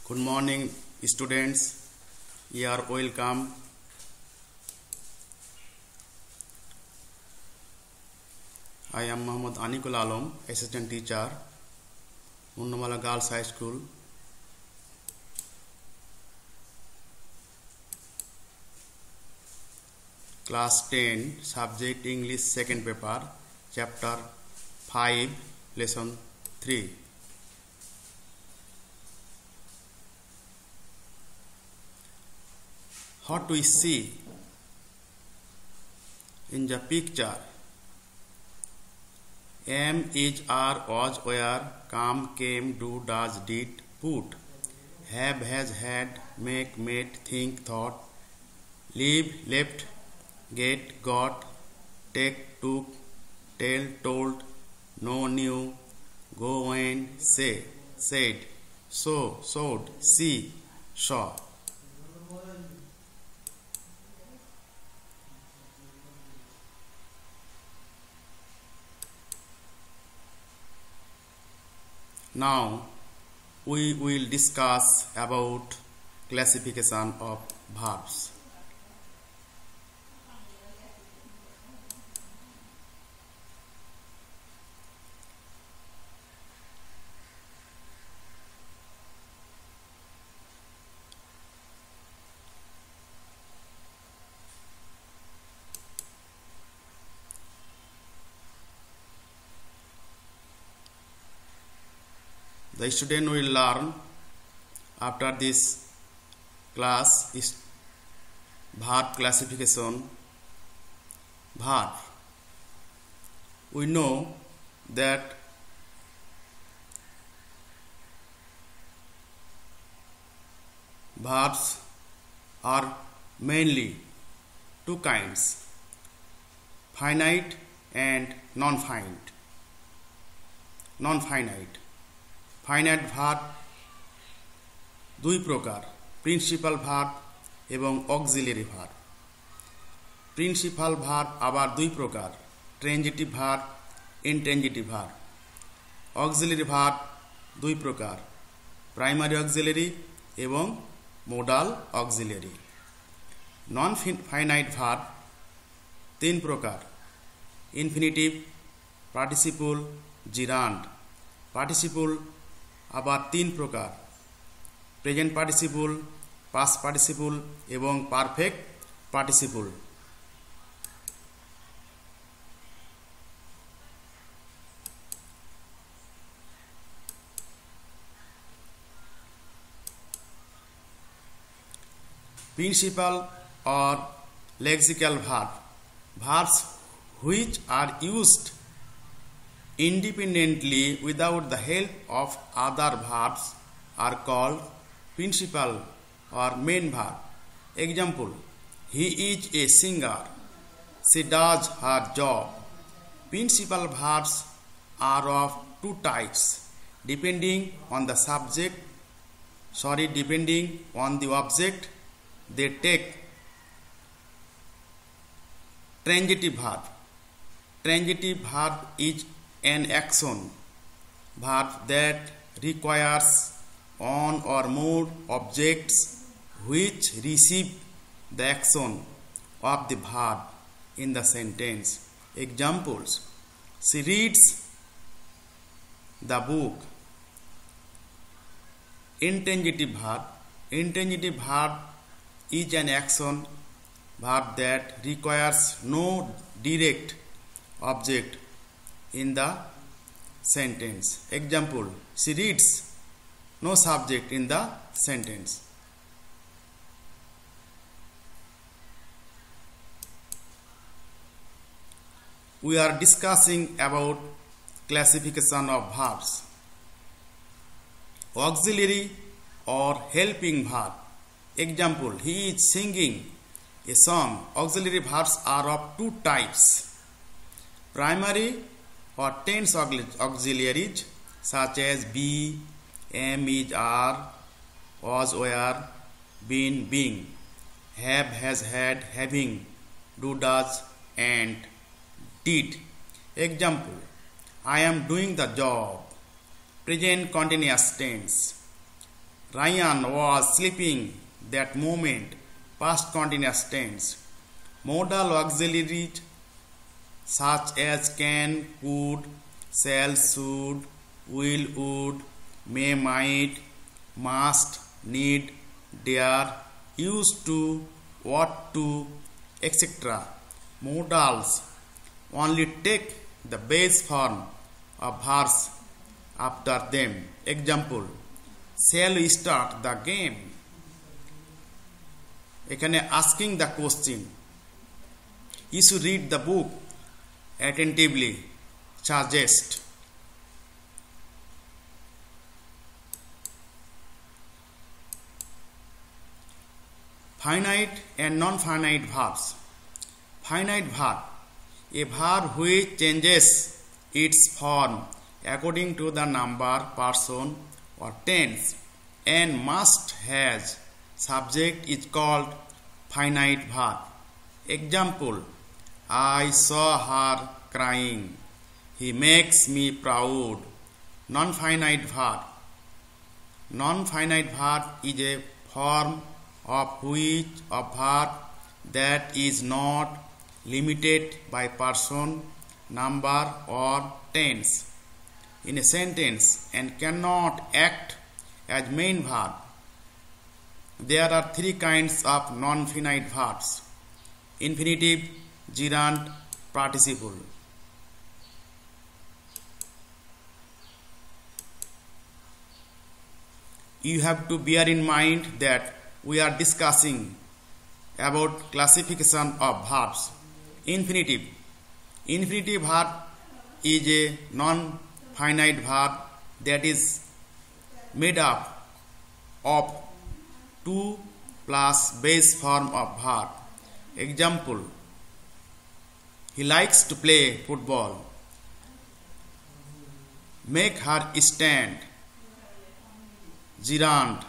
Good morning, students. You are welcome. I am Muhammad Anikul Alam, assistant teacher, Munnamala Girls High School. Class 10, subject English, second paper, chapter 5, lesson 3. What we see in the picture? Am, is, are, was, were, come, came, do, does, did, put, have, has, had, make, made, think, thought, live, left, get, got, take, took, tell, told, know, knew, go, went, say, said, saw, showed, see, saw. Now we will discuss about classification of verbs. The student will learn after this class is verb classification. Verb. We know that verbs are mainly two kinds, finite and non-finite. Non-finite. Finite verb দুই প্রকার, principal verb এবং auxiliary verb. Principal verb আবার দুই প্রকার, transitive verb, intransitive verb. Auxiliary verb দুই প্রকার, primary auxiliary এবং modal auxiliary. Non finite verb তিন প্রকার, ইনফিনিটিভ, পার্টিসিপল, জিরান্ড। পার্টিসিপল আবার তিন প্রকার, প্রেজেন্ট পার্টিসিপল, পাস্ট পার্টিসিপল এবং perfect participle. Principal or lexical verb, verbs which are used independently without the help of other verbs are called principal or main verb. Example: he is a singer, she does her job. Principal verbs are of two types depending on the object they take. Transitive verb. Transitive verb is an action verb that requires one or more objects which receive the action of the verb in the sentence. Examples: she reads the book. Intransitive verb. Intransitive verb is an action verb that requires no direct object in the sentence. Example: she reads, no subject in the sentence. We are discussing about classification of verbs. Auxiliary or helping verb. Example: he is singing a song. Auxiliary verbs are of two types, primary or tense auxiliaries such as be, am, is, are, was, were, been, being, have, has, had, having, do, does, and did. Example: I am doing the job. Present continuous tense. Ryan was sleeping that moment. Past continuous tense. Modal auxiliaries such as can, could, shall, should, will, would, may, might, must, need, dare, used to, ought to, etc. Modals only take the base form of verbs after them. Example: shall we start the game? এখানে asking the question. You should read the book attentively. Suggest. Finite and non-finite verbs. Finite verb, a verb which changes its form according to the number, person or tense and must has subject is called finite verb. Example: I saw her crying. He makes me proud. Non-finite verb. Non-finite verb is a form of which a verb that is not limited by person, number or tense in a sentence and cannot act as main verb. There are three kinds of non-finite verbs: infinitive, gerund, participle. You have to bear in mind that we are discussing about classification of verbs. Infinitive. Infinitive verb is a non-finite verb that is made up of 2 plus base form of verb. Example: he likes to play football. Make her stand. Gerund.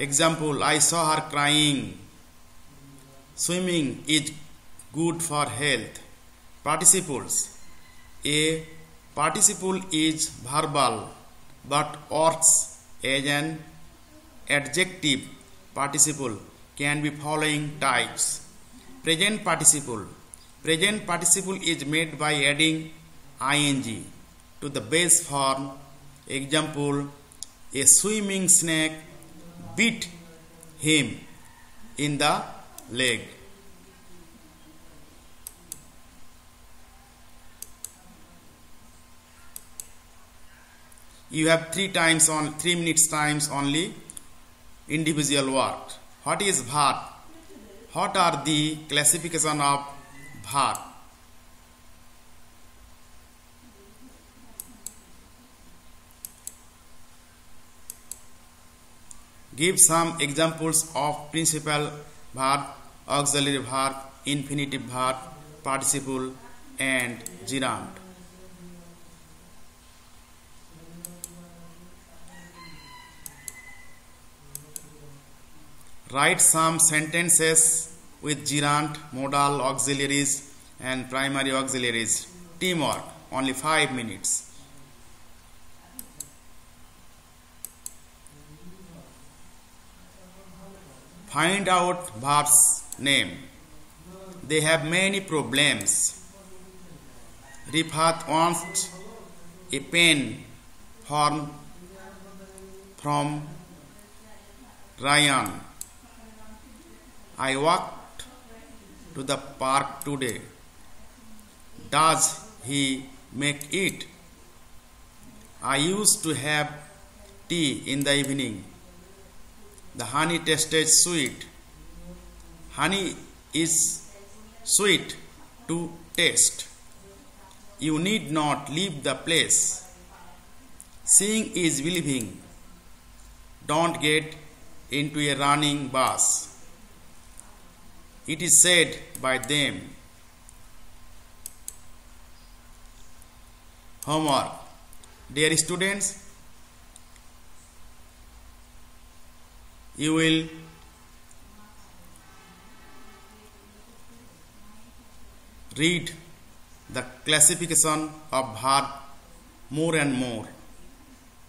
Example: I saw her crying. Swimming is good for health. Participles. A participle is verbal but works as an adjective. Participle can be following types. Present participle. Present participle is made by adding ing to the base form. Example: a swimming snake bit him in the leg. You have 3 minutes times only individual word. What is verb? What are the classification of verb? Give some examples of principal verb, auxiliary verb, infinitive verb, participle and gerund. Write some sentences with gerund, modal auxiliaries and primary auxiliaries. Teamwork. Only 5 minutes. Find out verbs name. They have many problems. Rifat wants a pen from Ryan. I walked to the park today. Does he make it? I used to have tea in the evening. The honey tasted sweet. Honey is sweet to taste. You need not leave the place. Seeing is believing. Don't get into a running bus. It is said by them. Homework. Dear students, you will read the classification of verb more and more,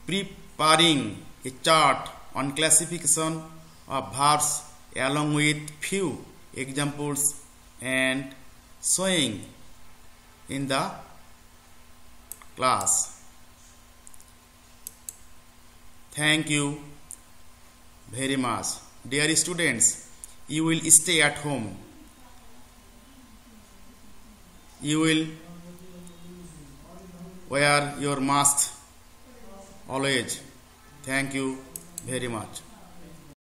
preparing a chart on classification of verbs along with few examples and showing in the class. Thank you very much. Dear students, you will stay at home. You will wear your mask always. Thank you very much.